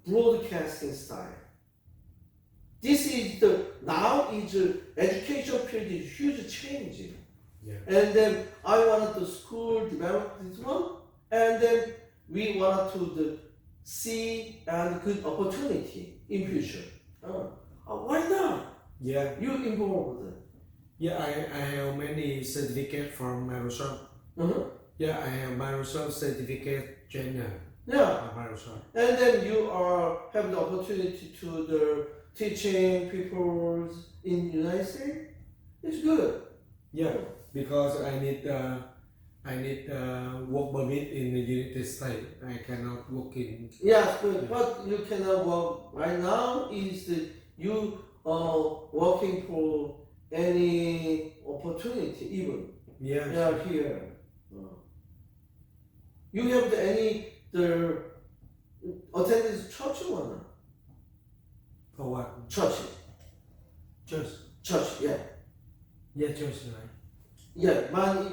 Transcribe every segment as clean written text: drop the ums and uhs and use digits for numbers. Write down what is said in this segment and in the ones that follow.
broadcasting style. This is now education field is huge change. Yeah. And then I wanted the school develop this one, and then we wanted to see and good opportunity in future. Why not? Yeah. You involved. Yeah, I have many certificates from Microsoft. Yeah, I have Microsoft certificate trainer. Yeah. Microsoft. And then you have the opportunity to teaching people in United States. It's good. Yeah, because I need work permit in the United States. I cannot work in. Yes, but you cannot work right now. Is you working for any opportunity even. Yeah. Yeah, here. You have the attended church or not? For what? Church. Church. Church, yeah. Yeah, church, right? Yeah, my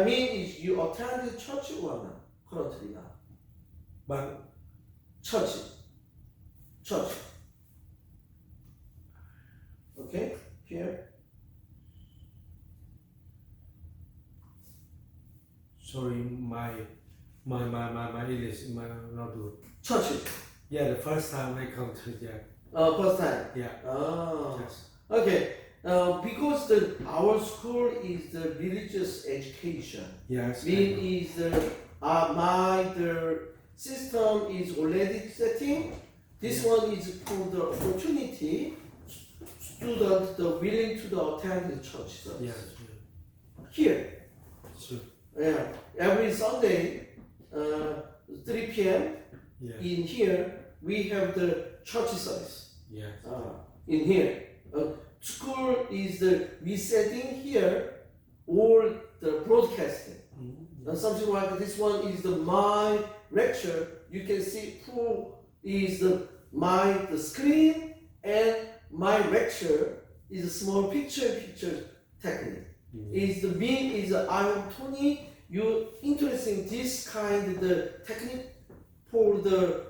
mean is you attended church or not? currently now. But Church. Okay, here. sorry, my English is not good. Church. Yeah, the first time I come to yeah. First time. Yeah. Oh. Yes. Okay. Because our school is the religious education. Yes. The system is already setting. This one is for the opportunity. Students willing to attend the church service. Yes. Here. Sure. Yeah. Every Sunday, 3 p.m. Yeah. in here we have the church service. Yes. In here. School is the resetting here or the broadcasting. Mm-hmm. Something like this one is my lecture. You can see who is the screen, and my lecture is a small picture technique. Mm-hmm. I am Tony. You interested in this kind of the technique for the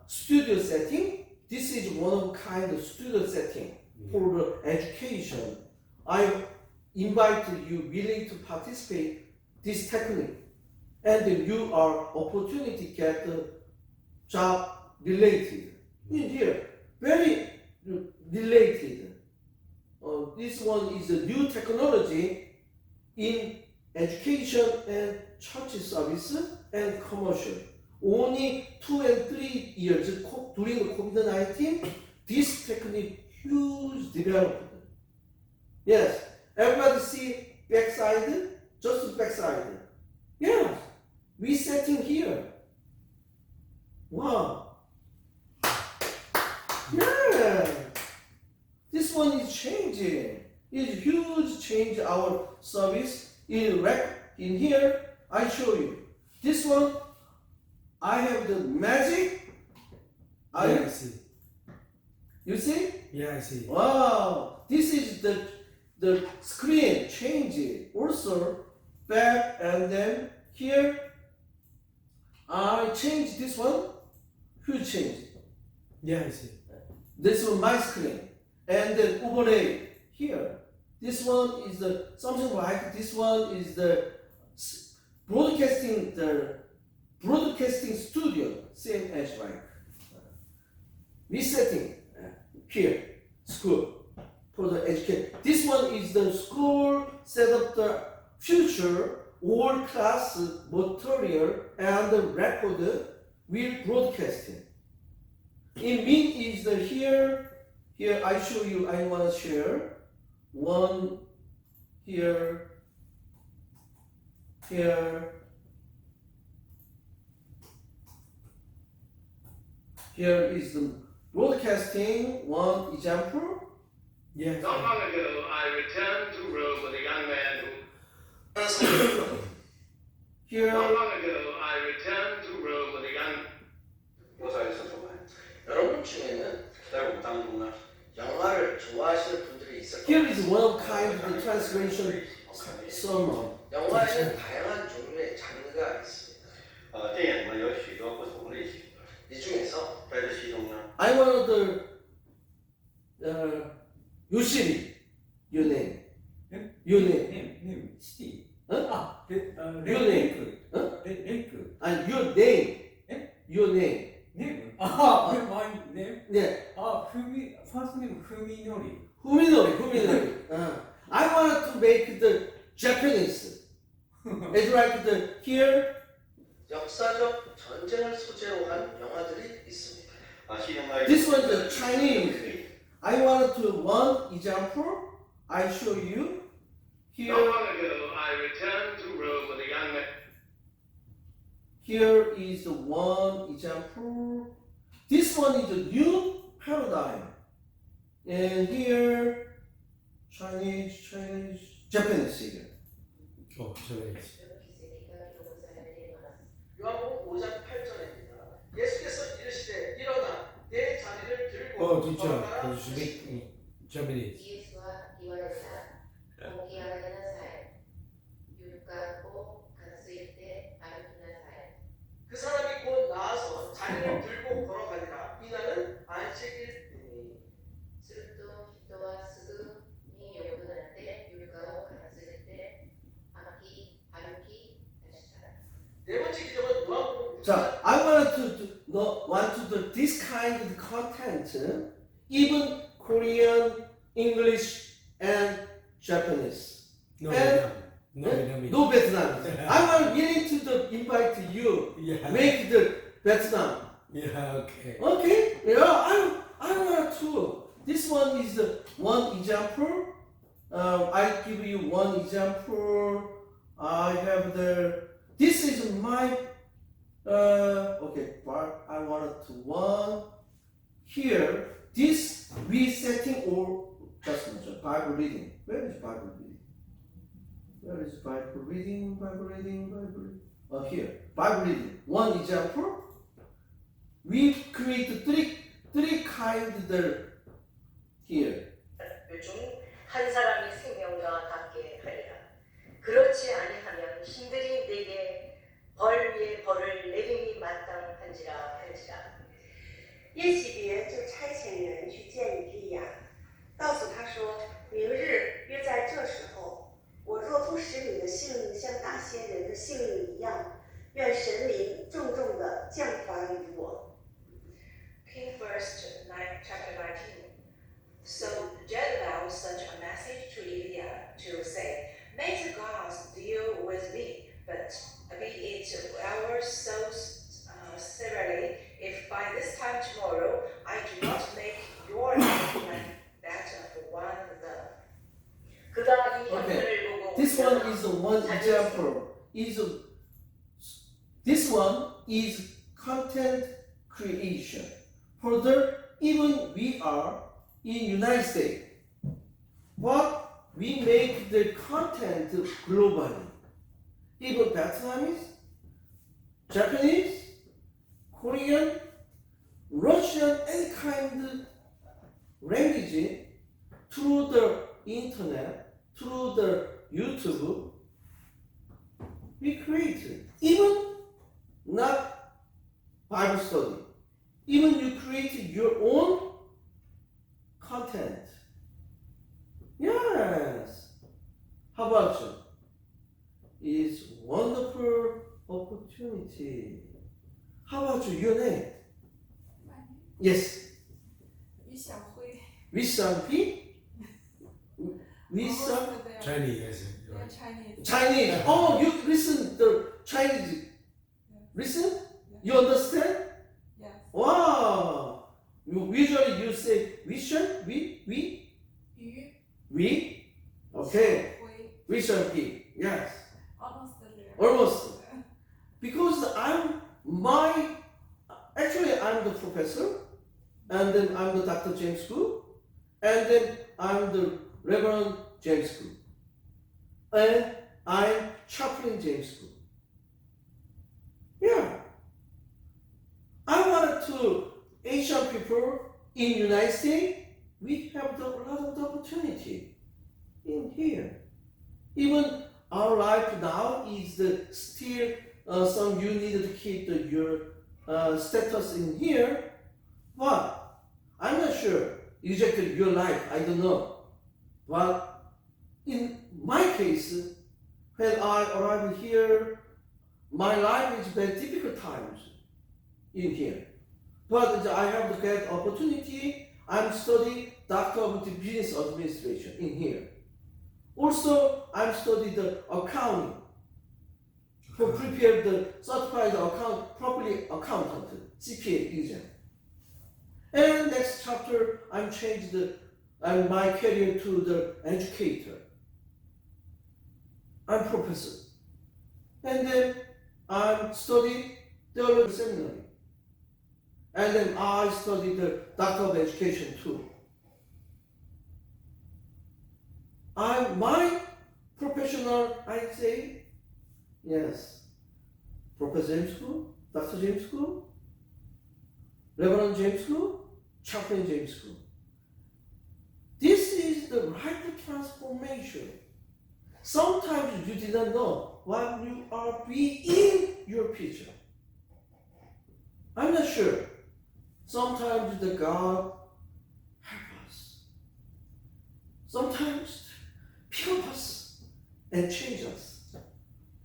studio setting. This is one of kind of studio setting for the education. I invite you willing to participate this technique, and you are opportunity get the job related in here, very related. This one is a new technology in education and church services and commercial. Only 2 and 3 years during the COVID-19, this technique huge development. Yes, everybody see backside, just backside. Yes, we setting here. Wow. Yeah, this one is changing. It's huge change our service in here. I show you this one. I have the magic. I see. You see? Yeah, I see. Wow! This is the screen change also back, and then here I change this one. Who change? Yeah, I see. This one my screen, and then overlay here. This one is something like this one is the broadcasting studio, same as like resetting here, school for the education. This one is the school set up the future all class material and the record will broadcasting. In mean is the here I show you. I want to share one here. Here is the broadcasting, one example. Yes. Not long ago, I returned to Rome with a young man who. Here. Not long ago, I returned to Rome with a young. 모사에서 정말 여러분 중에는 기다리고 당분간 영화를 좋아하시는 분들이 있을 Here 겁니다. is one kind of the translation sermon. 영화에는 다양한 종류의 장르가 있습니다. 电影呢有许多不同类型的，이 중에서在这其中呢， I want the 요시리, your name. Your name. 시티. 어? 아, 레이크. 어? 레이크. 아니, your name. 예? Your name. 네임. 아, my name. 네. 아, first name 후미노리. 후미노리. I want to make the Japanese. It's like the here. 역사적 전쟁을 소재로 한 영화들이 있습니다. This one is Chinese. I want to one example. I show you. Here. Not long ago, I returned to Rome with a young man. Here is the one example. This one is a new paradigm. And here, Chinese, Japanese here. Oh, Japanese. 요한복음 5장 8절입니다. 예수께서 이르시되 일어나 내 자리를 들고 Oh, teacher, 걸어가라 can you speak Japanese? 예수와 이와르다 공기하라는 사람 율가고 간수일 때 아르투나 사람 그 사람이 곧 나아서 자리를 들고 걸어가니라. 이날은 안식일 때니. 스루도 히토와 스그니 요구할 때 율가고 간수일 때 아기 아르키 다시다. 네 번째 기적은 요한복음 6장 자, I want to do this kind of content, even Korean, English, and Japanese. No, And- Vietnam. No Vietnamese. I want really to invite you, Yeah. make the Vietnam. Yeah, okay. Okay? Yeah, I want to. This one is one example. I give you one example. I have this is my, okay, but I want to one. Here, this resetting or just mention Bible reading. Where is Bible reading? Where is Bible reading? Here, Bible reading. One example. We create three kinds here. 중 한 사람이 생명과 같게 하리라. 그렇지 아니하면 신들이 내게 벌 위에 벌을 내림이 마땅한지라. 耶洗别就差遣人去见以利亚，告诉他说：“明日约在这时候，我若不使你的性命像那些人的性命一样，愿神灵重重地降罚于我。” King First, chapter 19. So Jezebel sent a message to Elijah to say, "May the gods deal with me, but be it our souls severely, if by this time tomorrow I do not make your life better for one of them." 그가 이 Okay. 형편을 보고 This one is one example. This one is content creation. Further, even we are in United States, but we make the content globally. Even Vietnamese, Japanese, Korean, Russian, any kind of language through the internet, through the YouTube, we create. Even not Bible study. Even you create your own content. Yes. How about you? It's wonderful opportunity. How about you? Your name? Yes. 于小辉 Wisanpi? Wisan? Chinese, yes. They are Right. Chinese. Chinese. Oh, you listen the Chinese. Listen? You understand? Yes. Wow. Usually you say vision, we, 于 okay. 辉 Wisanpi. Yes. almost there. Almost. Because actually I'm the professor, and then I'm the Dr. James Koo, and then I'm the Reverend James Koo, and I'm Chaplain James Koo. Yeah. I wanted to Asian people in United States, we have a lot of opportunity in here. Even our life now is still some you need to keep your status in here, but I'm not sure exactly your life, I don't know. But in my case, when I arrived here, my life is very difficult times in here. But I have to get opportunity. I'm studying Doctor of the Business Administration in here. Also, I'm studying the accounting to prepare the certified properly accountant, CPA exam. And next chapter, I'm changed my career to the educator. I'm professor. And then I'm studying theology seminary. And then I studied the Doctor of Education too. My professional, I say, yes, Professor James School, Dr. James School, Reverend James School, Chaplain James School. This is the right transformation. Sometimes you did not know what you are being in your picture. I'm not sure. Sometimes the God help us. Sometimes pick up us and change us.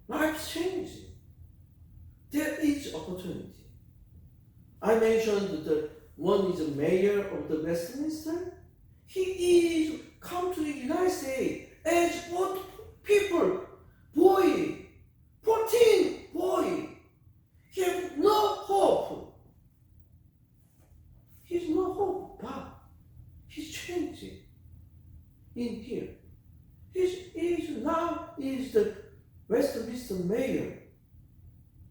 Life's changing. There is opportunity. I mentioned the one is the mayor of the Westminster. He is come to the United States as what people, boy, 14 boy. He has no hope. He's no hope, but he's changing in here. He's now is the Westminster mayor.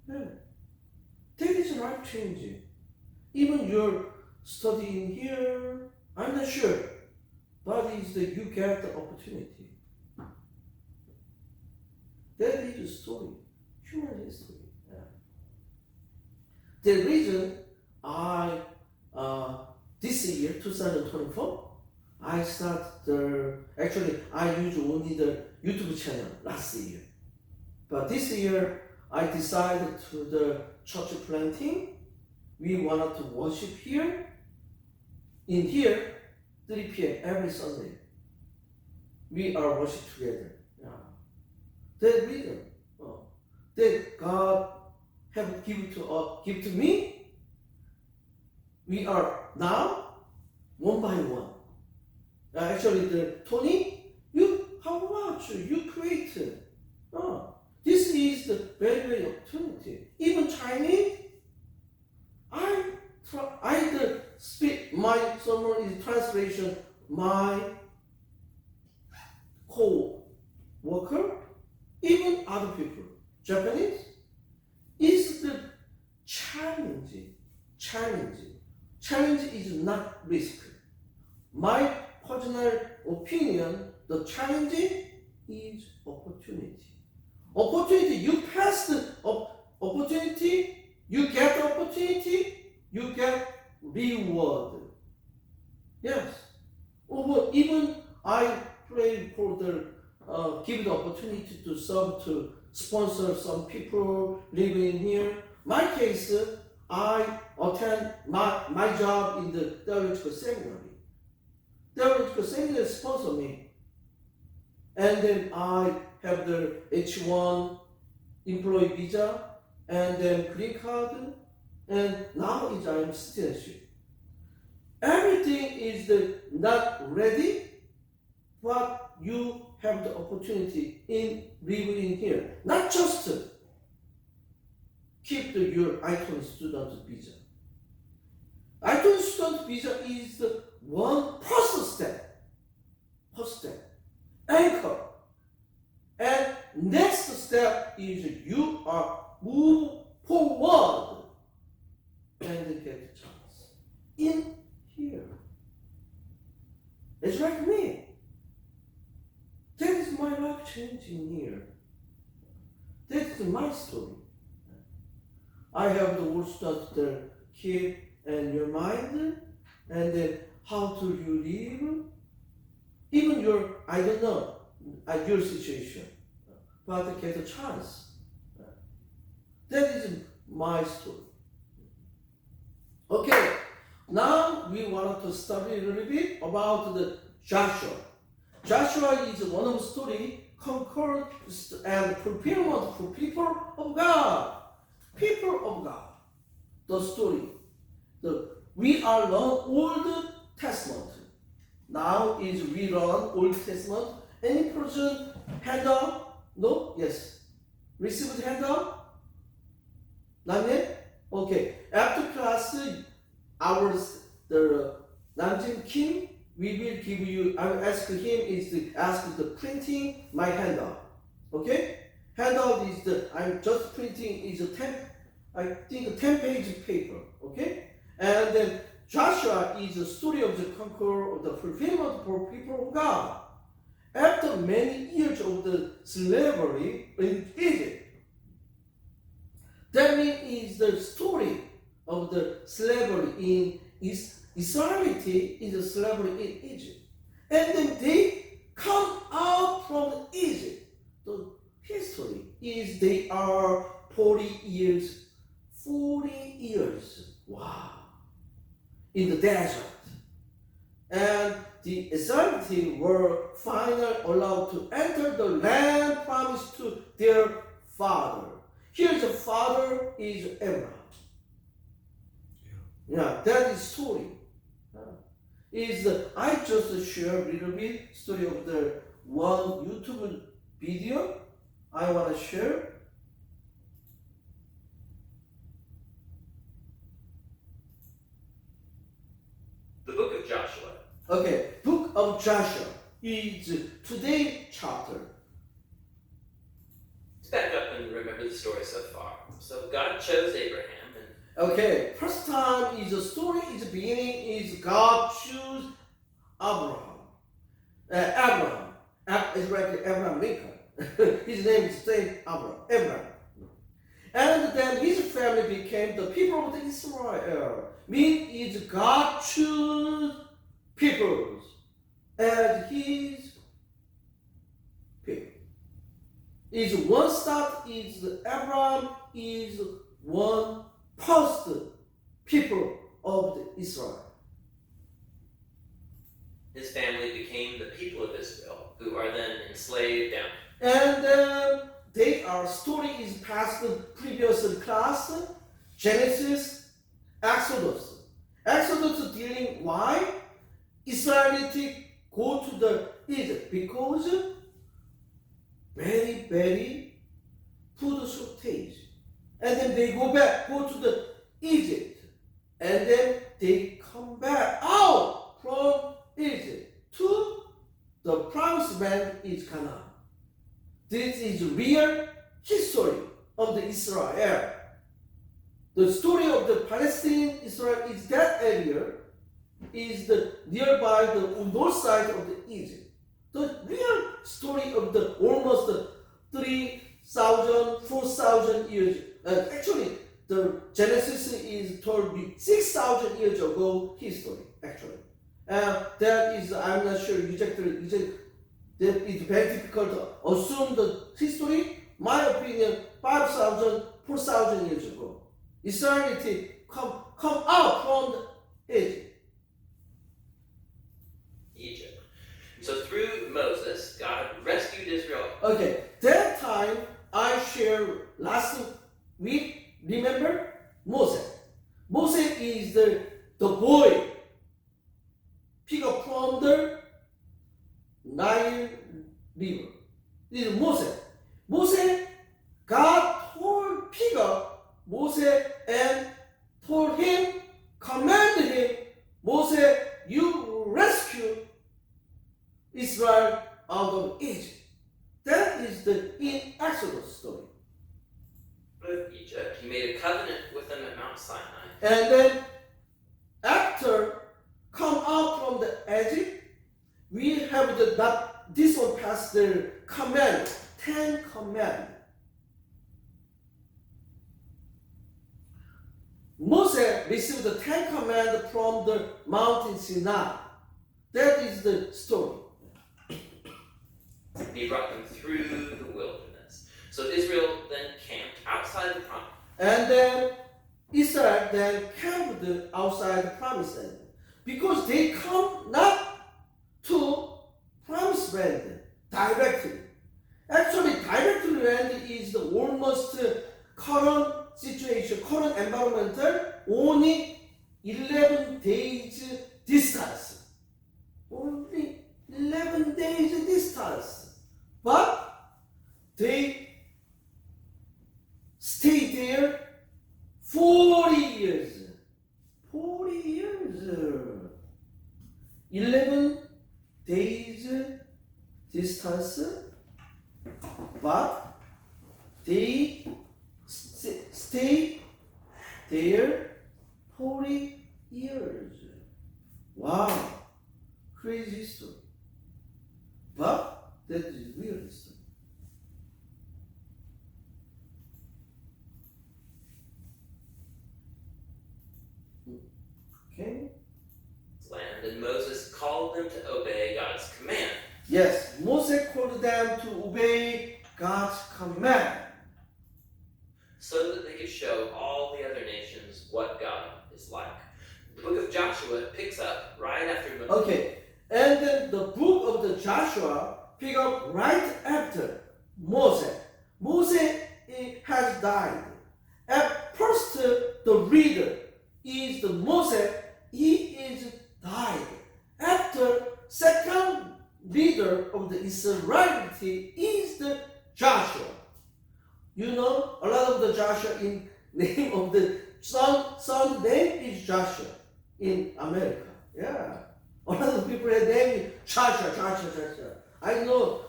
Yeah. That is life changing. Even your studying here, I'm not sure, but is that you get the opportunity. That is a story, human history. Yeah. The reason I this year 2024 I start actually I used only the YouTube channel last year, but this year I decided to the church planting. We wanted to worship here in here 3 p.m. every Sunday. We are worship together. Yeah. That reason that God have give to me. We are now one by one. Actually, the Tony, how much you created? This is the very, very opportunity. Even Chinese, I speak my sermon is translation. My co-worker, even other people, Japanese, is the challenge. Challenge is not risk. My personal opinion, the challenge is opportunity. Opportunity, you pass the opportunity, you get the opportunity, you get reward. Yes. Even I pray for give the opportunity to serve, to sponsor some people living here. My case, I attend my job in the theological seminary. Theological seminary sponsor me. And then I have the H1 employee visa, and then green card, and now I'm citizenship. Everything is not ready, but you have the opportunity in living here. Not just keep your I-20 student visa. I-20 student visa is the first step, anchor. And next step is you are move forward and get a chance in here. It's like me. That is my life changing here. That is my story. I have the words that keep in your mind, and then how do you live? Even I don't know, your situation, but get a chance. That is my story. Okay, now we want to study a little bit about the Joshua. Joshua is one of the story conquered and fulfillment for people of God. People of God. The story. We are learn Old Testament. Now is we learn Old Testament. Any person handout? No? Yes. Received handout? Not yet? Okay. After class, the Namjin Kim, we will give you. I will ask him is to ask the printing my handout. Okay? Handout is I'm just printing is a 10. I think a 10-page paper. Okay? And then Joshua is the story of the conqueror of the fulfillment for people of God. After many years of the slavery in Egypt, that means is the story of the slavery in Israelity is the slavery in Egypt. And then they come out from Egypt. The history is they are 40 years. Wow. In the desert. And the Israelites were finally allowed to enter the land promised to their father. Here the father is Abraham. Yeah, that is story. I just share a little bit story of the one YouTube video I want to share. The book of Joshua. Okay, book of Joshua is today's chapter. Let's back up and remember the story so far. So God chose Abraham and Okay, first time is the story is beginning is God choose Abraham. Abraham Lincoln. His name is same Abraham. And then his family became the people of Israel. Mean is God choose peoples as his people. Is one start is Abraham is one first people of the Israel. his family became the people of Israel, who are then enslaved down. And our story is past the previous class, Genesis, Exodus. Exodus dealing why Israelites go to the Egypt because very, very food shortage. And then they go to the Egypt. And then they come back out from Egypt to the promised land is Canaan. This is real history of the Israel. The story of the Palestine Israel is that area is the nearby the north side of the Egypt. The real story of the almost 3,000, 4,000 years. Actually, the Genesis is told me 6,000 years ago history. Actually, that is I'm not sure exactly. That it's very difficult to assume the history. My opinion, 5,000, 4,000 years ago, Israelites come out from Egypt. So through Moses, God rescued Israel. Okay, that time I shared last week. Remember Moses. Moses is the boy picked up from the Nile River. This is Moses. Moses, God told Moses and told him, commanded him, Moses, you rescue Israel out of Egypt. That is the in Exodus story. With Egypt, he made a covenant with them at Mount Sinai. And then after come out from the Egypt, we have this one past the command, 10 command. Moses received the 10 command from the mountain Sinai. That is the story. He brought them through the wilderness. So Israel then camped outside the And then Israel then camped outside the promised land because they come not to promised land directly. Actually, directly land is the almost current situation, current environmental, only 11 days distance. Only 11 days distance. But they stayed there 40 years. 40 years. 11 days distance, but they stay there 40 years. Wow, crazy story. But that is real story. Okay. Land, and Moses called them to obey God's command. Yes, Moses called them to obey God's command. So that they could show all the other nations what God is like. The book of Joshua picks up right after Moses. Okay, and then the book of the Joshua pick up right after Moses. Moses has died. At first, the reader is the Moses. He is died. After second leader of the Israelite is the Joshua. You know, a lot of the Joshua in name of the son name is Joshua in America. Yeah. A lot of people have name Joshua. I know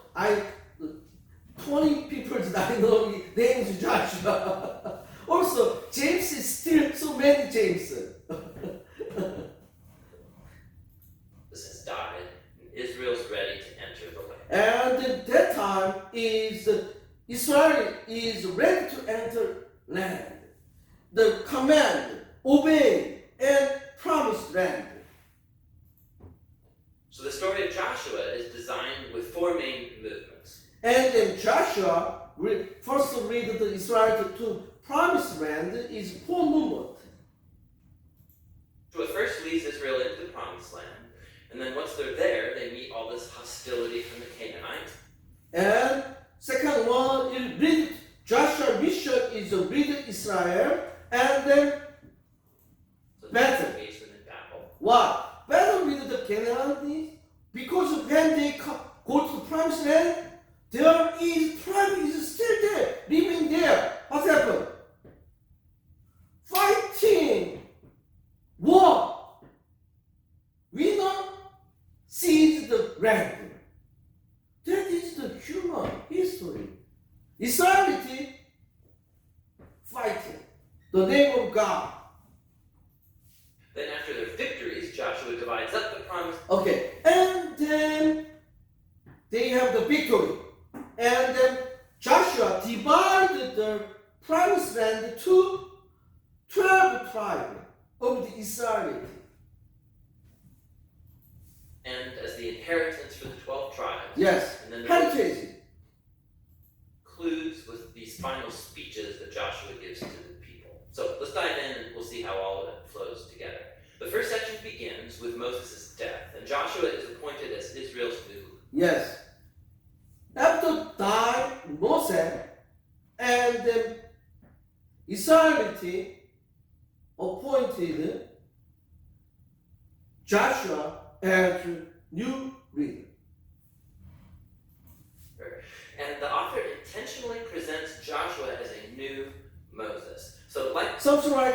20 people that I know name is Joshua. Also, James is still so many James. This has died, and Israel's ready to enter the land. And at that time is Israel is ready to enter land. The command, obey, and promised land. So the story of Joshua is designed with four main movements. And then Joshua first read the Israel to promised land is four movement. So it first leads Israel into the promised land, and then once they're there, they meet all this hostility from the Canaanites. And second one is read Joshua mission is to read Israel, and then So battle. they engage them in battle. Why? Battle with the Canaanites, because when they go to the promised land, there is tribe is still there, living there. What happened? Fighting, war. Winner seized the land. That is the human history. Israelity fighting the name of God. Then after their victories, Joshua divides up the promised. Okay, and then they have the victory. And then Joshua divided the promised land to 12 tribes of the Israelites. And as the inheritance for the 12 tribes. Yes, And then the heritage. concludes with these final speeches that Joshua gives to the people. So let's dive in and we'll see how all of it flows together. The first section begins with Moses' death, and Joshua is appointed as Israel's new. Yes. After died Moses, and then Israelite appointed Joshua as new leader. And the author intentionally presents Joshua as a new Moses. So like Something like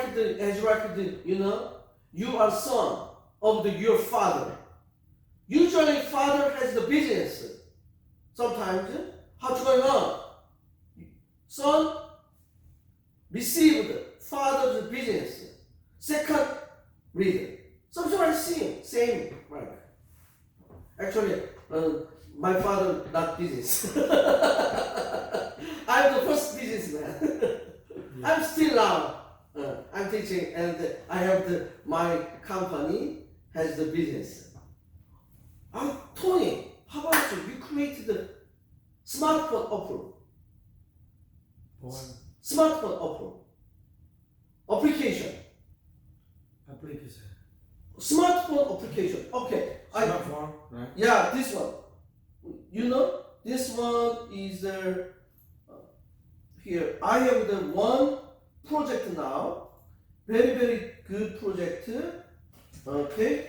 you are son of your father. Usually father has the business. Sometimes, what's going on? Son received father's business. Second reader. Something like same, right? Actually, my father not business. I'm the first businessman. I'm still now. I'm teaching, and I have my company has the business. Tony, how about you? You created the smartphone Apple. One. Smartphone Apple. application. Application. Smartphone application. Okay. Smartphone, right? Yeah, this one. You know, this one is here. I have the one project now. Very, very good project. Okay.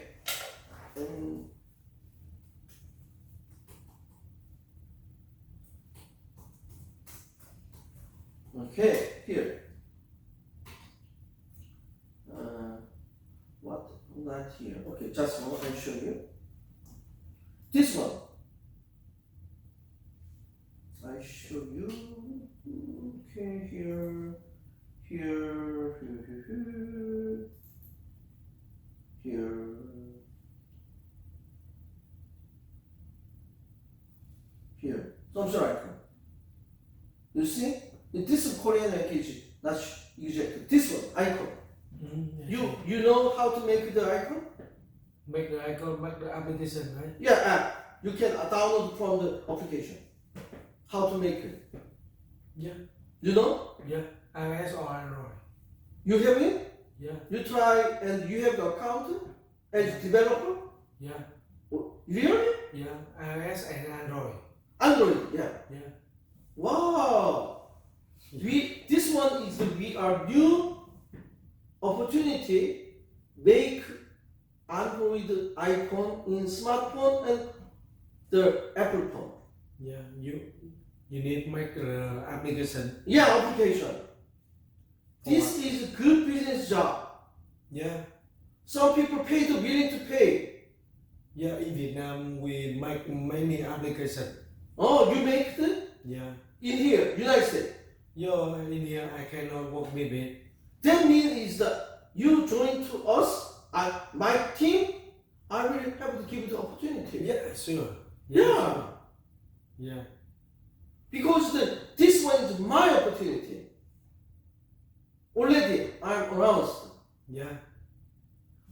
Okay, here. What? Not here. Okay, just one. I'll show you. This one. I show you. Okay, here, here, here. Here. Some sort of icon. You see? This is Korean language. Not exactly. This one, icon. You know how to make the icon? Make the icon, make the application, right? Yeah, you can download from the application. How to make it? Yeah. You know? Yeah. iOS or Android. You have it? Yeah. You try and you have the account as developer? Yeah. Really? Yeah. iOS and Android. Android, yeah. Yeah. Wow. This one is our new opportunity. Make Android icon in smartphone and the Apple phone. Yeah. You need to make the application. Yeah, application. This is a good business job. Yeah. Some people willing to pay. Yeah. In Vietnam, we make many applications. Oh, you make it Yeah. in here, United States. Yeah. In here, I cannot work with it. That means is that you join to us, my team. I will have to give you the opportunity. Yeah. Sure. Yeah. Sure. Yeah. Because this one is my opportunity. Already, I'm announced. Yeah.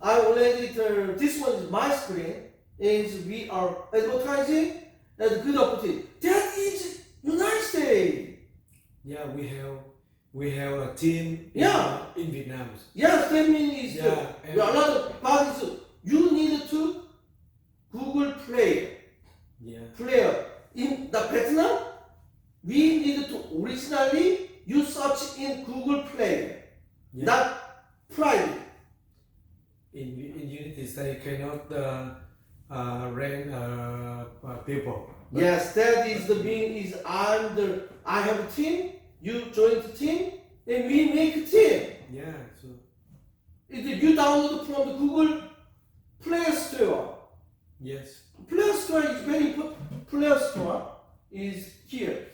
I already, this one is my screen, is we are advertising as a good opportunity. That is United States. Yeah, we have a team in Vietnam. Yes, that means Yeah, a lot of parties. You need to Google Play. Yeah. Player. In the Vietnam, we need to originally you search in Google Play, Yeah. not private. In United States, cannot rent people. Yes, that is the mean is I have a team, you join the team, and we make a team. Yeah. So. You download from the Google Play Store. Yes. Play Store is very important. Play Store is here.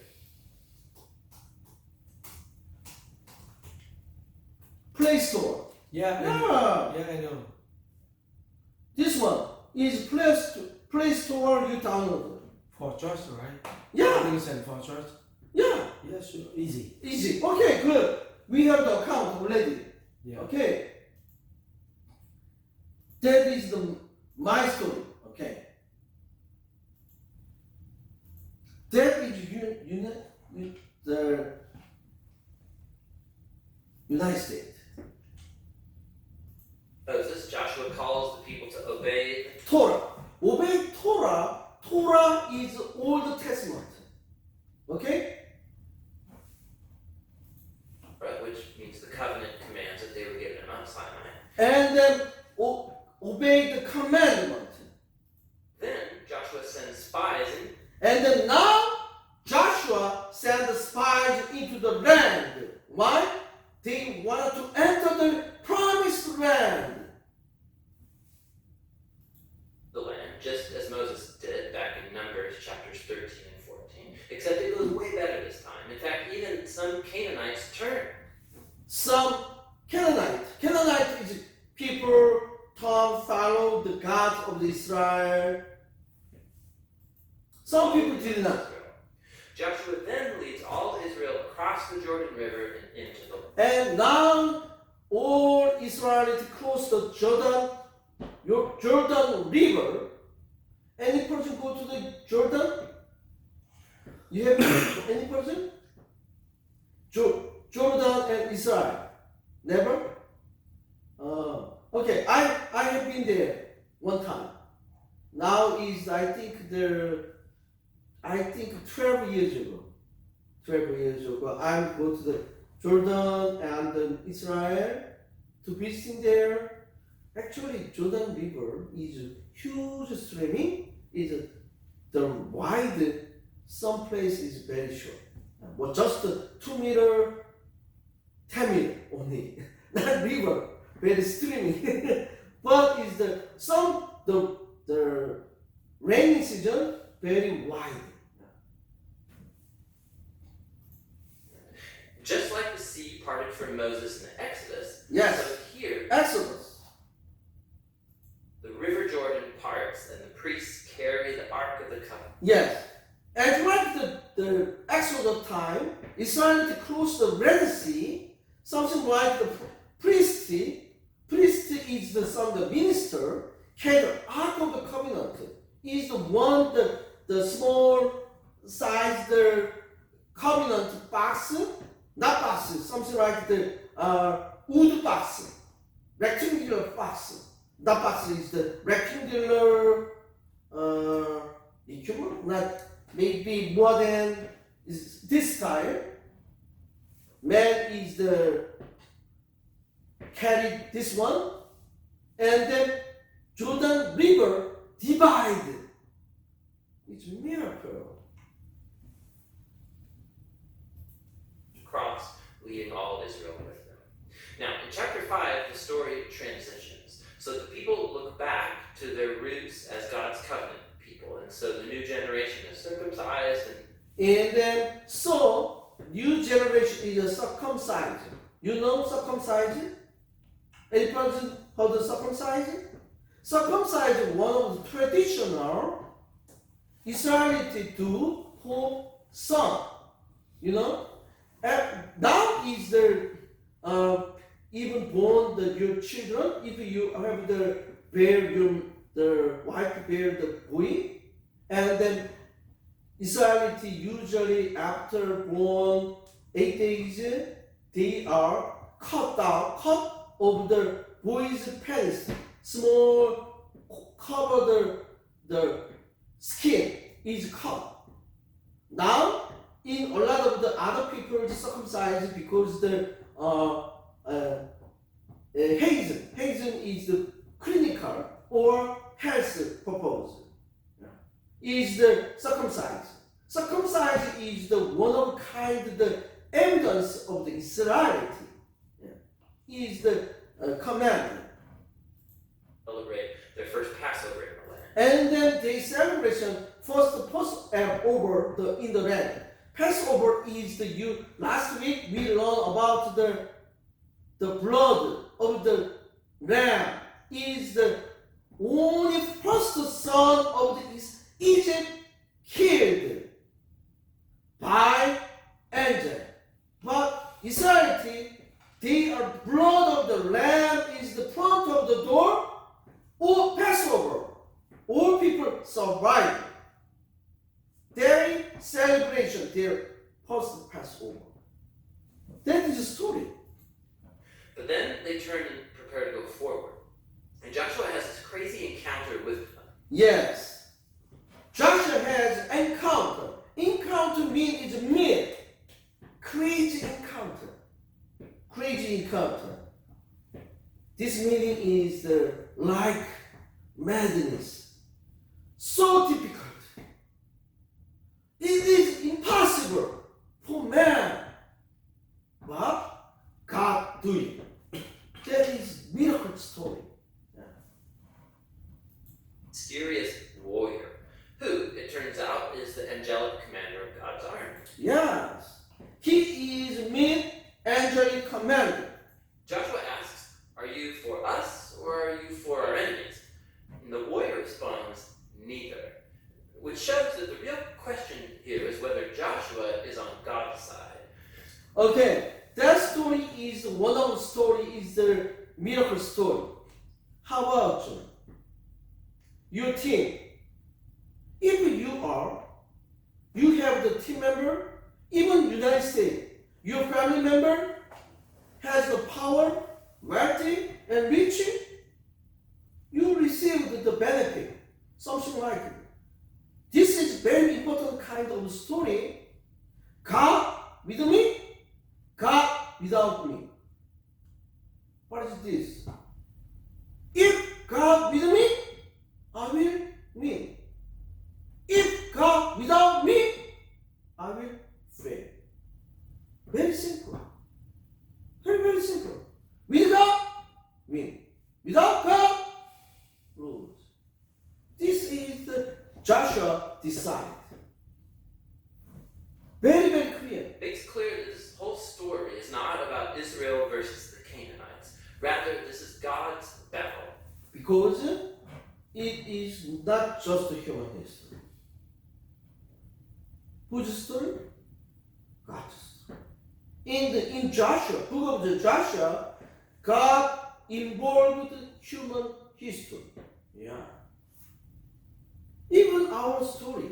Play Store. Yeah. Yeah. I know. This one is Play Store you download. For church, right? Yeah. Application for church. Yeah. Yeah, sure. Easy. Easy. Okay, good. We have the account already. Yeah. Okay. That is my story. Okay. That is the United States. Moses, Joshua calls the people to obey. Torah. Obey Torah. Torah is Old Testament. Okay? Right, which means the covenant commands that they were given at Mount Sinai. And then obey the commandment. Then Joshua sends spies in. And then now Joshua sent the spies into the land. Why? They wanted to enter the promised land. The land, just as Moses did back in Numbers chapters 13 and 14, except it goes way better this time. In fact, even some Canaanites turn. Some Canaanite is people follow the God of Israel. Some people did not. Joshua then leads all Israel across the Jordan River and into the land. And now all Israelites cross the Jordan River. Any person go to the Jordan? You have any person? Jordan and Israel. Never? Okay, I have been there one time. Now is I think 12 years ago. 12 years ago, I go to the Jordan and Israel to visiting there. Actually, Jordan River is huge streaming. Is the wide. Some place is very short. But just 2 meter, 10 meter only. Not river, very streaming. But is the rainy season very wide. Just like the sea parted from Moses in the Exodus, Yes. so here Exodus. the river Jordan parts and the priests carry the Ark of the Covenant. Yes. And like the Exodus time, Israel to cross the Red Sea, something like the priest is the minister, carry the Ark of the Covenant, is the one, the small size, the covenant box, not box, something like the wood box, rectangular box. That box is the rectangular equivalent, not maybe more than is this style. Man is the carry this one, and then Jordan River divide. It's a miracle. Cross, leading all of Israel with them. Now, in chapter 5, the story transitions. So the people look back to their roots as God's covenant people, and so the new generation is circumcised And then, so, new generation is a circumcised. You know circumcised? Any person how to circumcise? Circumcise is one of the traditional Israelite do for son. You know? And now is the even born your children, if you have the the wife bear the boy, and then Israelite usually after born 8 days, they are cut of the boy's pants, small cover the skin is cut. Now in a lot of the other people circumcised because the hazen is the clinical or health purpose. Is the circumcised. Circumcised is the one of kind the evidence of the Israelity. Is the command. celebrate their first Passover in the land. And then the celebration first Passover in the land. Passover is last week we learned about the blood of the lamb is the only first son of the Egypt killed by angel. But Israelite, they are blood of the lamb is the front of the door or Passover. All people survive. Their celebration, their post Passover. That is the story. But then they turn and prepare to go forward. And Joshua has this crazy encounter with them. Yes. Joshua has encounter. Encounter means is meet. Crazy encounter. Crazy encounter. This meaning is like madness. So difficult. It is impossible for man. But God do it. That is miracle story. Mysterious warrior, who, it turns out, is the angelic commander of God's army. Yes. He is mean angelic commander. Joshua asks, "Are you for us or are you for our enemies?" And the warrior responds, "Neither." Which shows that the real question here is whether Joshua is on God's side. Okay, that story is one of the story is the miracle story. How about your team? If you have the team member, even United States, your family member has the power, wealthy, and rich, you received the benefit. Something like it. This is very important kind of story. God with me, God without me. What is this? If God with me, I will win. If God without me, I will fail. Very simple. Very, very simple. With God, win. Without God, lose. This is the Joshua decided. Very, very clear. Makes clear that this whole story is not about Israel versus the Canaanites. Rather, this is God's battle. Because it is not just a human history. Whose story? God's story. In Joshua, book of the Joshua, God involved human history. Yeah. Even our story.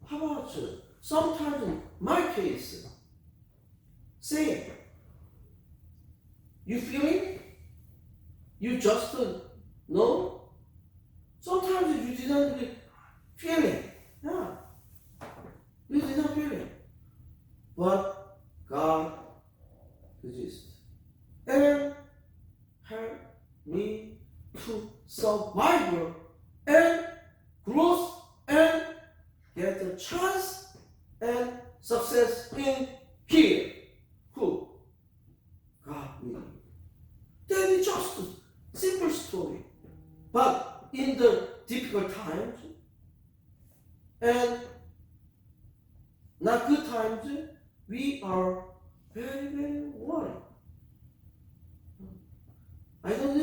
How about sometimes in my case, same. You feel it? You just know? Sometimes you didn't really feel it. Yeah. You didn't feel it. But God exists. And help me to survive and growth and get a chance and success in here. Who? God will. That is just a simple story. But in the difficult times and not good times, we are very, very worried. I don't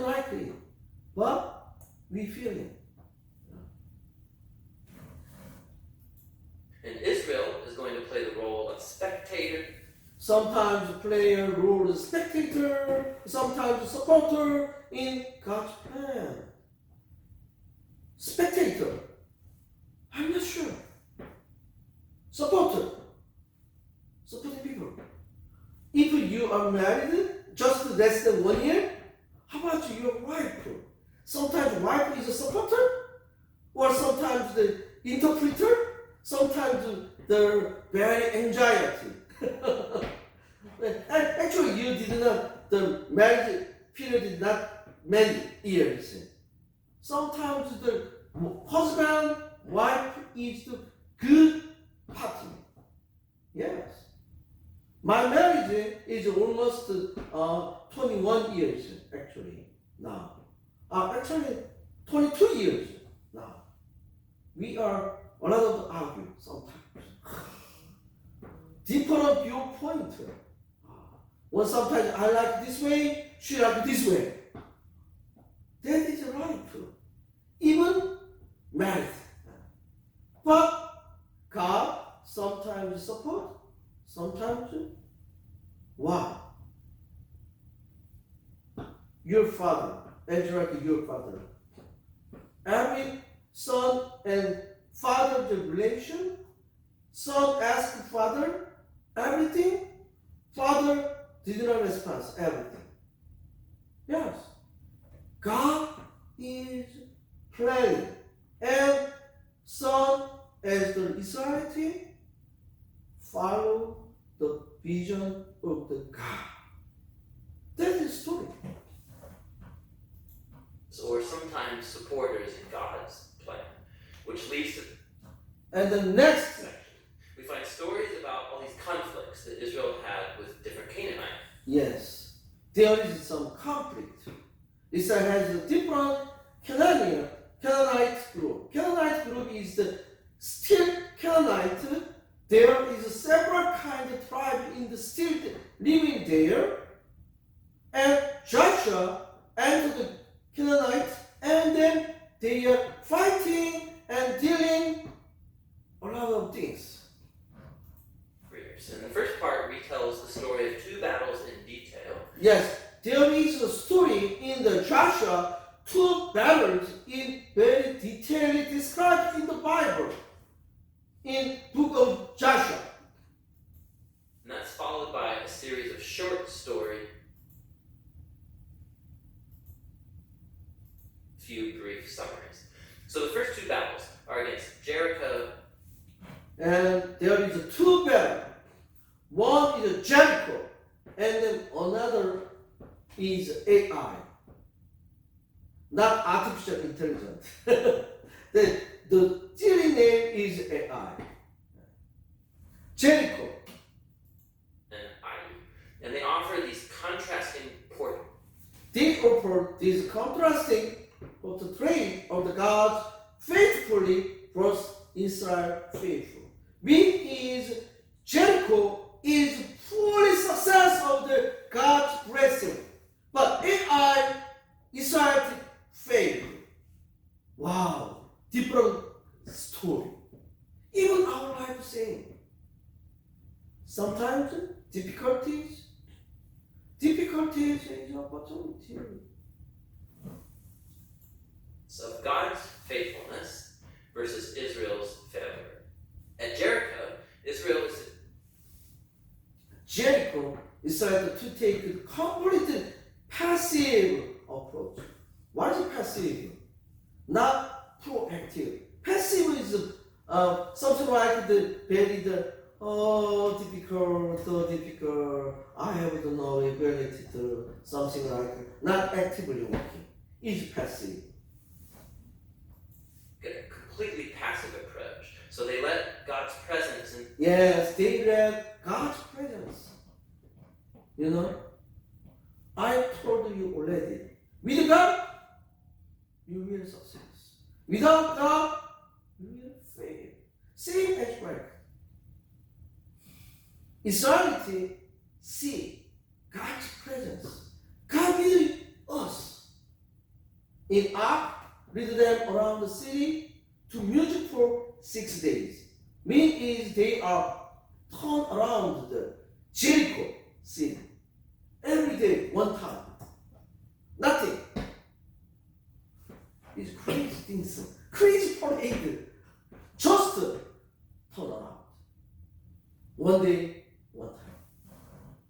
like it, but we feel it. And Israel is going to play the role of spectator. Sometimes play a role as spectator, sometimes a supporter in God's plan. Spectator, I'm not sure. Supporting people. If you are married just less than 1 year, how about your wife? Sometimes wife is a supporter, or sometimes the interpreter, sometimes the very anxiety. And actually, you did not, the marriage period is not many years. Sometimes the husband, wife is the good partner. Yes. My marriage is almost 21 years actually now. Actually 22 years now. We are a lot of argue sometimes. Different viewpoint. Well, sometimes I like this way, she like this way. That is right. Even married. But God sometimes support, sometimes why? Your father, as like your father. Every son and father the relation, son asked father everything, father did not respond everything. Yes. God is planning, and son as the Israelite follow the vision of the God. That is the story. So we're sometimes supporters in God's plan, which leads to And the next section. We find stories about all these conflicts that Israel had with different Canaanites. yes, there is some conflict. Israel has a different Canaanite group. Canaanite group is the still Canaanite. There is several kind of tribe in the still living there. And Joshua entered the Canaanite, and then they are fighting and dealing a lot of things. And the first part retells the story of two battles in detail. Yes, there is a story in the Joshua, two battles in very detailedly described in the Bible, in book of Joshua. And that's followed by a series beautifully brought Israel faithful. Means Jericho is fully success of the God's blessing. But Israel failed. Wow, different story. Even our life same. Sometimes difficulties is opportunity. So God's faithfulness versus Israel's failure. At Jericho, Jericho decided to take a complete passive approach. What is passive? Not proactive. Passive is something like difficult. I have no ability to something like not actively working. It's passive. a completely passive approach. So they let God's presence in. Yes, they let God's presence. You know, I told you already. With God, you will success. Without God, you will fail. Same as well. Israelity see God's presence. God with us. In ark, lead them around the city to music for 6 days. Meaning they are turned around the Jericho city. Every day, one time. Nothing. It's crazy things. Crazy parade. Just turn around. One day, one time.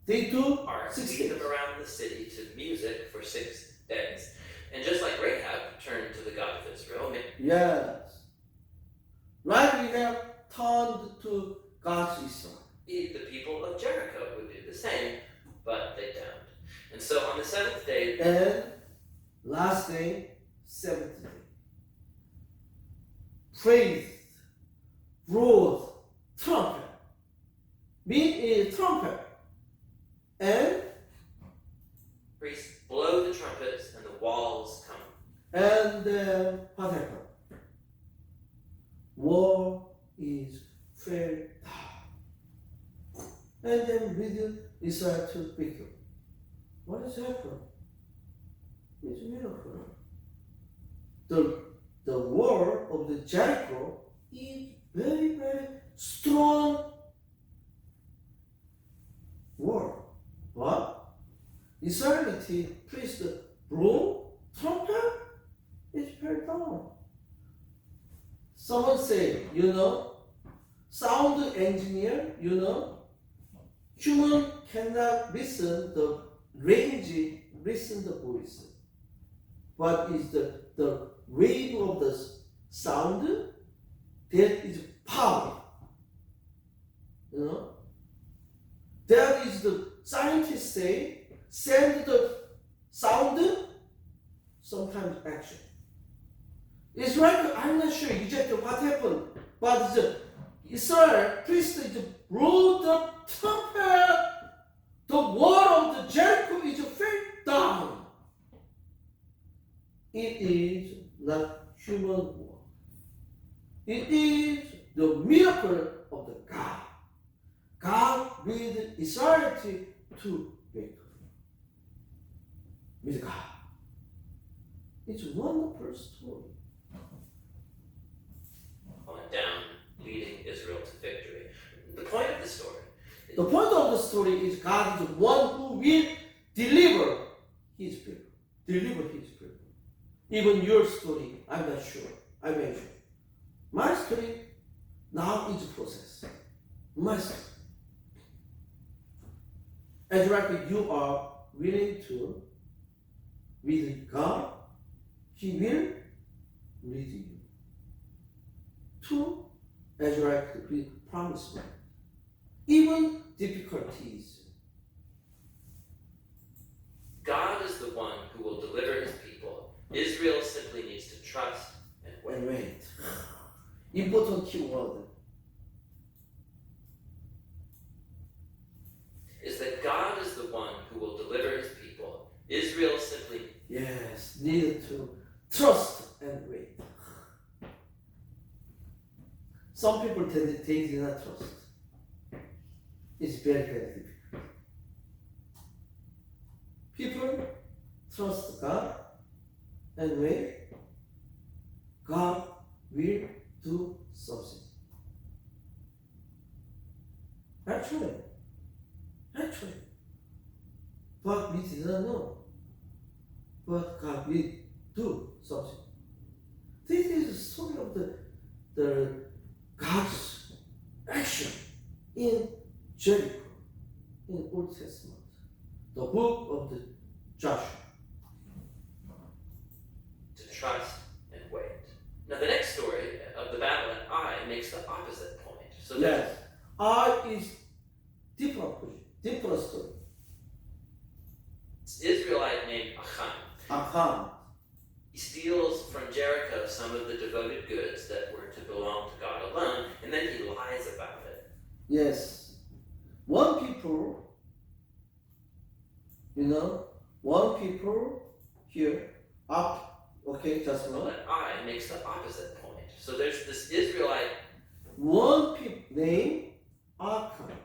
They do Ark, 6 lead days. them around the city to music for 6 days. And just like Rahab turned to the God of Israel, Yes. Right, we have turned to God's Israel. the people of Jericho would do the same, but they don't. And so on the 7th day, And last day, 7th day. Praise, broad, trumpet. Mean trumpet. And priests blow the trumpets and the walls come. what happened? War is fell down. And then with Israel to victory. What has happened? It's a miracle. The wall of the Jericho is very, very strong wall. What? Israelity priest blow trumpet, it fell down. Someone say, sound engineer, human cannot listen the range, listen the voice. What is the wave of the sound? That is power. That is the scientists say, send the sound, sometimes action. It's like, I'm not sure exactly what happened, but the Israel priest blew the trumpet, the wall of the Jericho is fell down. It is not human work. It is the miracle of the God. God with Israelity to victory. With God. It's a wonderful story. Going down, leading Israel to victory. The point of the story. The point of the story is God is the one who will deliver his people. Deliver his people. Even your story, I'm not sure. I mentioned. My story now is a process. My story. As like you are willing to with God, He will lead you to as like the promised land. Even difficulties. God is the one who will deliver his people. Israel simply needs to trust and wait. And wait. Important keyword. Is that God is the one who will deliver his people. Israel simply Yes, need to trust and wait. some people they do not trust. It's very, very difficult. People trust God, and when God will do something. Actually. But we did not know. But God will do something. This is the story of the God's action in Jericho, in Old Testament, the book of the Joshua. To trust and wait. Now the next story of the battle at Ai makes the opposite point. So Yes, I is different story. this Israelite named Achan. He steals from Jericho some of the devoted goods that were to belong to God alone, and then he lies about it. Yes, one people here up. Okay, just Well, one. that I makes the opposite point. So there's this Israelite. One people named Achan.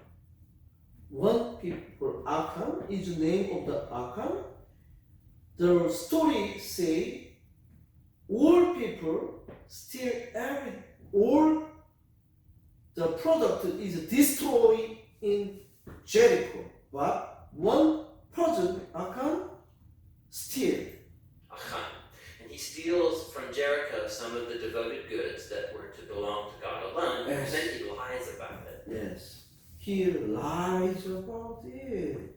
One people Achan is the name of the Achan. The story say all people steal all the product is destroyed in Jericho, but one person Achan steal. Achan. And he steals from Jericho some of the devoted goods that were to belong to God alone, Yes. and then he lies about it. Yes, he lies about it.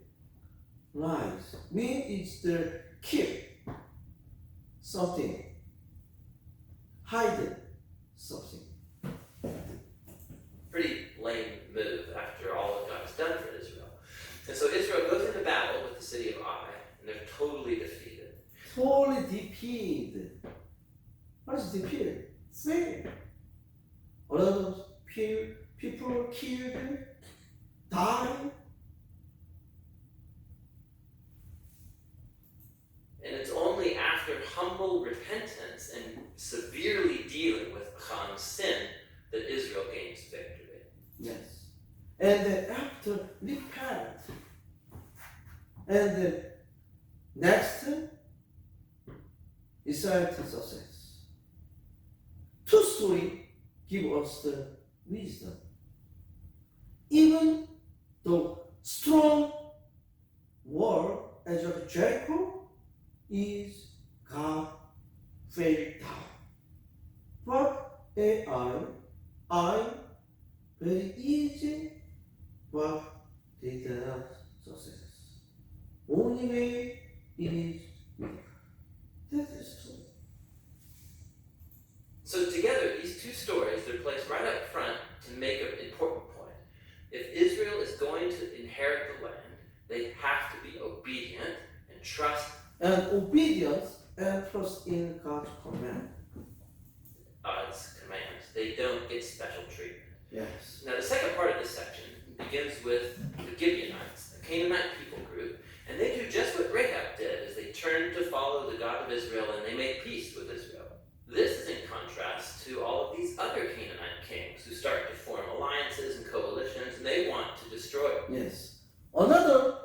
Lies means it's the keep something, hide something. Pretty lame move after all that God has done for Israel. And so Israel goes into battle with the city of Ai, and they're totally defeated. Totally defeated. What is defeated? Fail. A lot of people killed, died. And it's only after humble repentance and severely dealing with Achan's sin that Israel gains victory. Yes. And then after repent, and then next Israel success. Two stories give us the wisdom. Even the strong wall as of Jericho is God fell down. But I very easy, but they did not success. Only way is miracle. That is true. So together, these two stories, they're placed right up front to make an important point. If Israel is going to inherit the land, they have to be obedient and trust And obedience and trust in God's command. God's commands. They don't get special treatment. Yes. Now, the second part of this section begins with the Gibeonites, a Canaanite people group, and they do just what Rahab did, as they turned to follow the God of Israel and they made peace with Israel. This is in contrast to all of these other Canaanite kings who start to form alliances and coalitions, and they want to destroy them. Yes. Another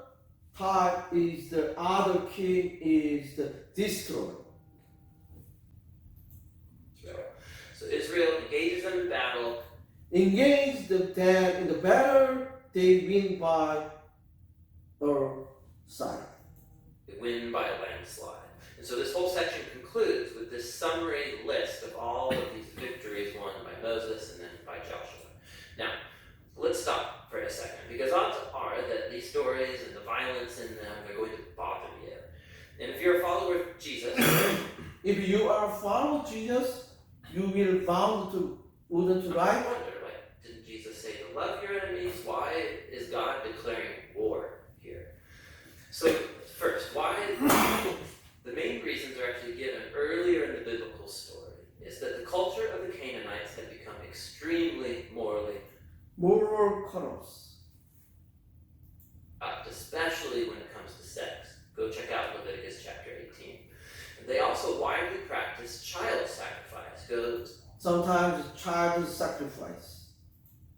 type is the other king is the destroyer. So Israel engages them in battle. Engage them in the battle, they win by our side. They win by a landslide. And so this whole section concludes with this summary list of all of these victories won by Moses and then by Joshua. Now, let's stop for a second, because odds are that these stories and the violence in them are going to bother you. And if you're a follower of Jesus, If you are follow Jesus, you will bound to wouldn't I right. wonder, like, didn't Jesus say to love your enemies? Why is God declaring war here? So, first, why? The main reasons are actually given earlier in the biblical story, is that the culture of the Canaanites had become extremely morally Moral colors. corrupt, especially when it comes to sex. Go check out Leviticus chapter 18. They also widely practiced child sacrifice. Go sometimes child sacrifice.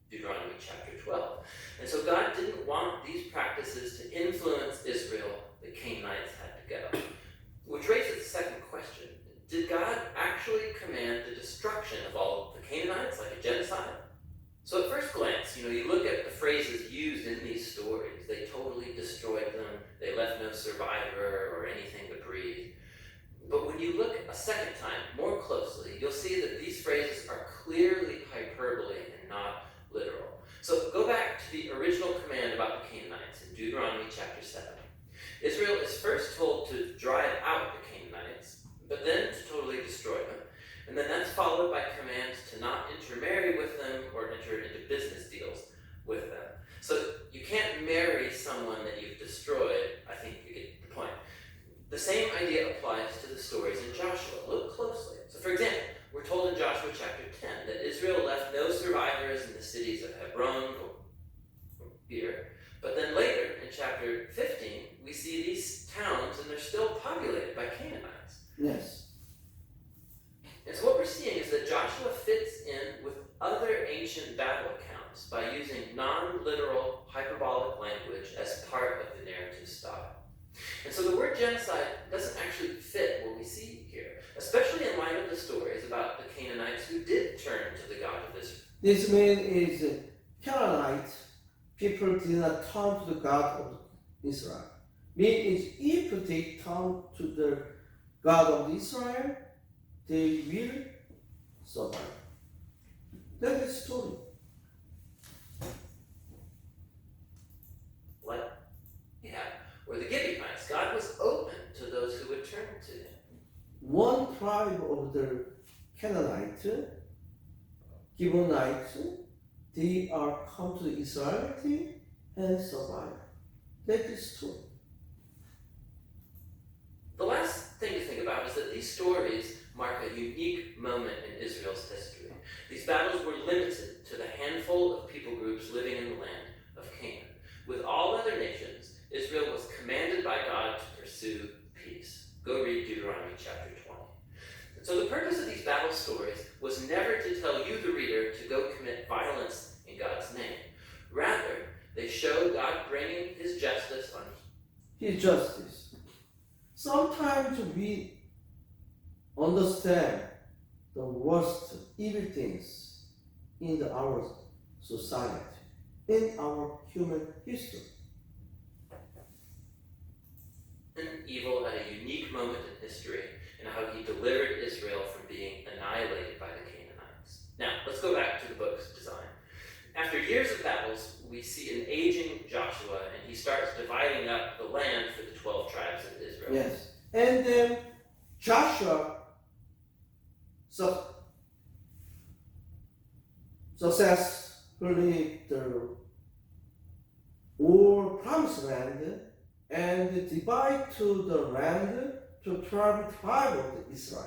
Deuteronomy chapter 12. And so God didn't want these practices to influence Israel. The Canaanites had to go. Which raises the second question. Did God actually command the destruction of all the Canaanites, like a genocide? So at first glance, you look at the phrases used in these stories. They totally destroyed them. They left no survivor or anything to breathe. But when you look a second time more closely, you'll see that these phrases are clearly hyperbole and not literal. So go back to the original command about the Canaanites in Deuteronomy chapter 7. Israel is first told to drive out the Canaanites, but then to totally destroy them. And then that's followed by commands to not intermarry with them or enter into business deals with them. So you can't marry someone that you've destroyed. I think you get the point. The same idea applies to the stories in Joshua. Look closely. So for example, we're told in Joshua chapter 10 that Israel left no survivors in the cities of Hebron or Beer. But then later, in chapter 15, we see these towns and they're still populated by Canaanites. Yes. And so what we're seeing is that Joshua fits in with other ancient battle accounts by using non-literal hyperbolic language as part of the narrative style. And so the word genocide doesn't actually fit what we see here, especially in light of the stories about the Canaanites who did turn to the God of Israel. This means Canaanite people did not turn to the God of Israel. Means if they turn to the God of Israel, they will survive. That is the story. Or the Gibeonites, God was open to those who would turn to him. One tribe of the Canaanites, Gibeonites, they are come to the Israelite and survive. That is true. The last thing to think about is that these stories mark a unique moment in Israel's history. These battles were limited to the handful of people groups living in the land of Canaan. With all other nations, Israel was commanded by God to pursue peace. Go read Deuteronomy chapter 20. And so the purpose of these battle stories was never to tell you, the reader, to go commit violence in God's name. Rather, they show God bringing his justice on His justice. Sometimes we understand the worst evil things in our society, in our human history. Evil at a unique moment in history and how he delivered Israel from being annihilated by the Canaanites. Now, let's go back to the book's design. After years of battles, we see an aging Joshua, and he starts dividing up the land for the 12 tribes of Israel. Yes. And then Joshua successfully the all promised land and divide to the land to 12 tribes of Israel.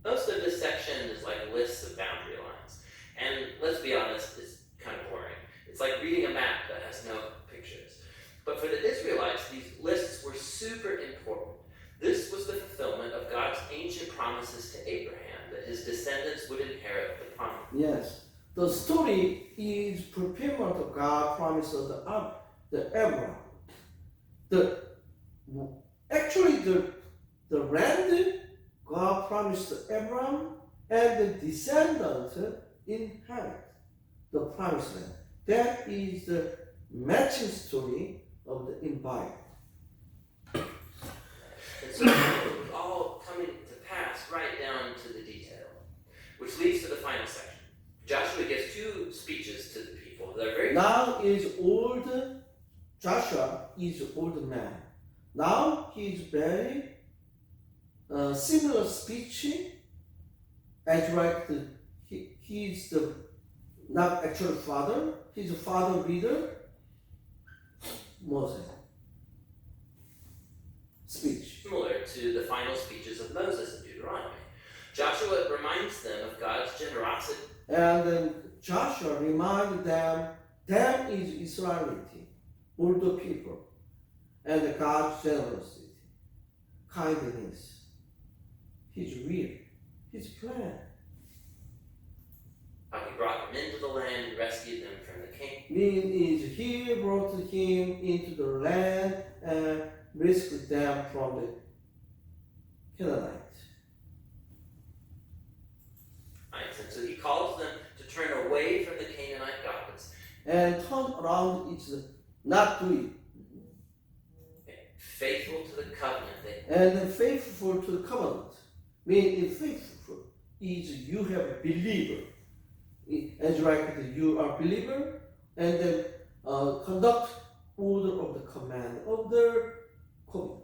Most of this section is like lists of boundary lines. And let's be honest, it's kind of boring. It's like reading a map that has no pictures. But for the Israelites, these lists were super important. This was the fulfillment of God's ancient promises to Abraham, that his descendants would inherit the promise. Yes. The story is fulfillment of God's promise of the Abraham. Actually the land God promised to Abraham and the descendants inherit the promised land. That is the matching story of the Bible. And so it was all coming to pass right down to the detail, which leads to the final section. Joshua gives two speeches to the people that are very. Now is old, Joshua is old man. Now he is very similar speech as like he is the not actual father, he's a father leader, Moses. Speech. Similar to the final speeches of Moses in Deuteronomy. Joshua reminds them of God's generosity. And then Joshua reminds them is Israelity, all the people, and God's generosity, kindness, his will. his plan. How he brought them into the land and rescued them from the king. Mean is he brought him into the land and rescued them from the Canaanites. Right? And so he calls them to turn away from the Canaanite gods. And turn around is not do it. Faithful to the covenant they And faithful to the covenant. Meaning faithful is you have a believer. As like you are believer and then conduct order of the command of the covenant.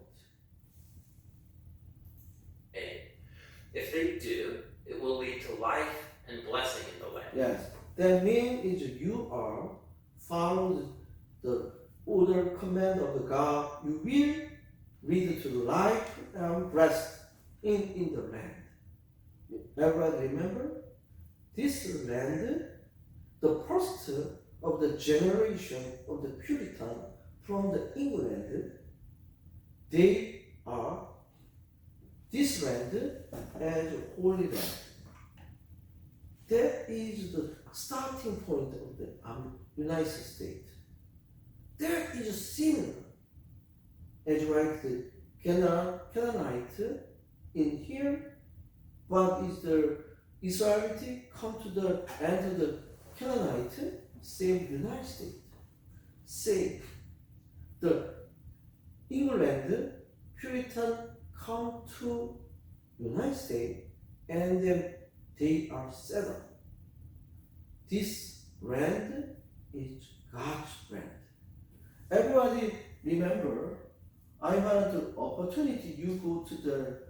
If they do, it will lead to life and blessing in the land. Yes. That means is you are following the order command of the God. You will lead to life and rest in the land. Everybody remember? This land, the first of the generation of the Puritan from the England, they are this land as Holy Land. That is the starting point of the United States. That is similar as like the Canaanite in here, but is the Israelite come to the end of the Canaanite, same United States. Same. The England, Puritan come to United States and then they are settled. This land is God's land. Everybody remember, I had the opportunity you go to the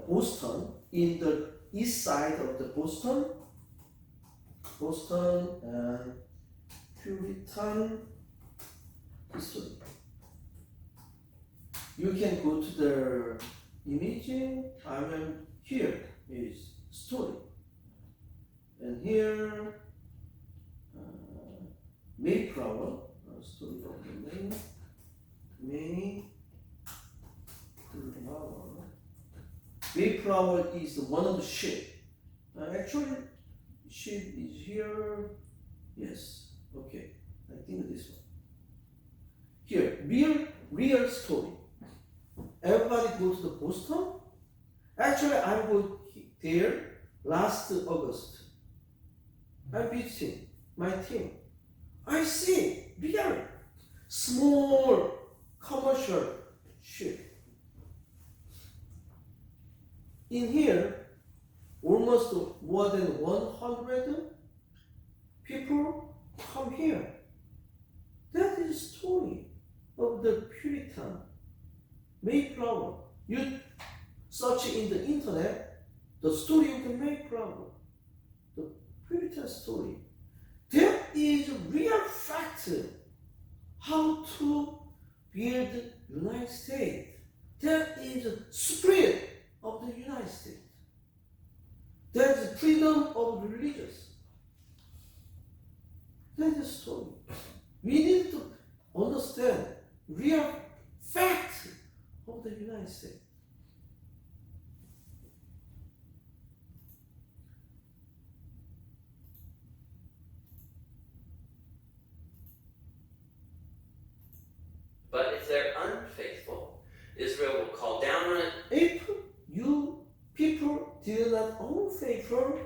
Boston in the east side of the Boston and Puritan history. You can go to the imaging. I mean, here is story, and here Mayflower story of the name Mayflower. Mayflower is one of the ship. Actually, ship is here. Yes. Okay. I think this one. Here, real story. Everybody go to the Boston. Actually, I go there last August. I visiting my team. I see real small commercial ship. In here, almost more than 100 people come here. That is the story of the Puritan Mayflower. You search in the internet the story of the Mayflower, the Puritan story. There is a real fact how to build United States. There is a spirit of the United States. There is freedom of religious. That is the story. We need to understand real fact of the United States. But if they're unfaithful, Israel will call down on it. If you people do not unfaithful,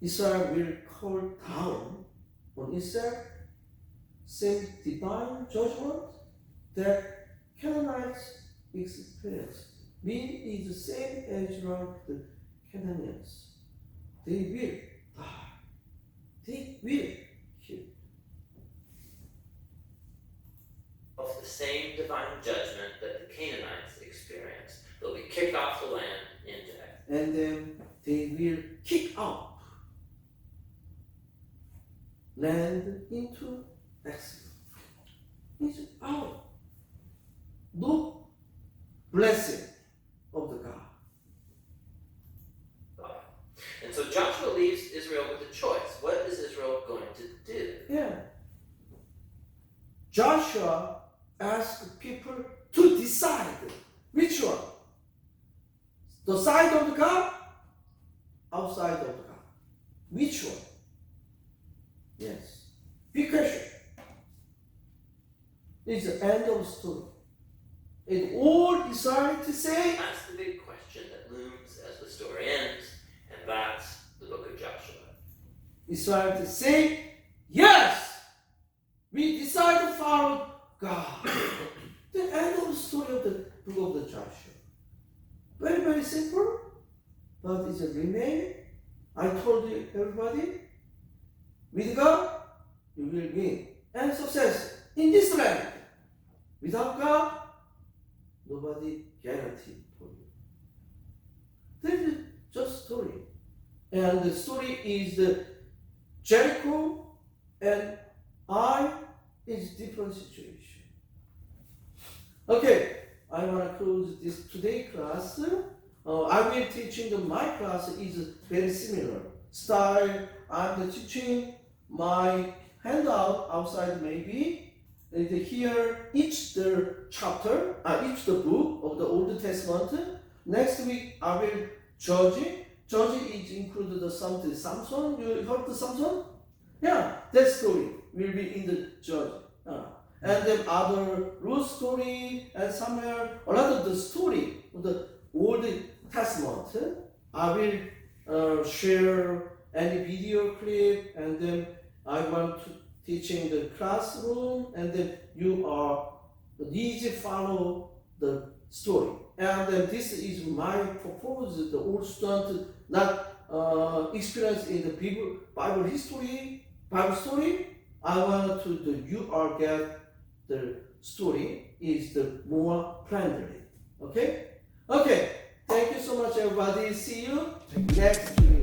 Israel will call down on Israel same divine judgment that Canaanites experienced. Mean is the same as like the Canaanites. They will die. They will kill. Of the same divine judgment that the Canaanites experienced. They'll be kicked off the land into exile. And then they will kick out land into exile. It's out. No blessing of the God. And so Joshua leaves Israel with a choice. What is Israel going to do? Yeah. Joshua asked people to decide which one. The side of the God outside of God? Which one? Yes. Big question. It's the end of the story. And all Israel to say, That's the big question that looms as the story ends, and that's the book of Joshua. Israel to say, yes, we decide to follow God. The end of the story of the book of the Joshua. Very, very simple, but it's a remain. I told you, everybody, with God, you will win and success in this land. Without God, nobody guaranteed for you. That is just story. And the story is the Jericho and I is different situation. Okay, I want to close this today class. I will teaching my class is very similar style. I'm teaching my handout outside maybe. And here each the chapter, each the book of the Old Testament. Next week I will Judge. Judge is included the something Samson. You heard the Samson? Yeah, that story will be in the Judge. And then other Ruth story and somewhere a lot of the story of the Old Testament. I will share any video clip, and then I want to teaching the classroom, and then you are easy follow the story. And then this is my proposal. The old student not experience in the Bible history, Bible story. I want to you are get the story is the more friendly. Okay. Okay. Thank you so much, everybody. See you next week.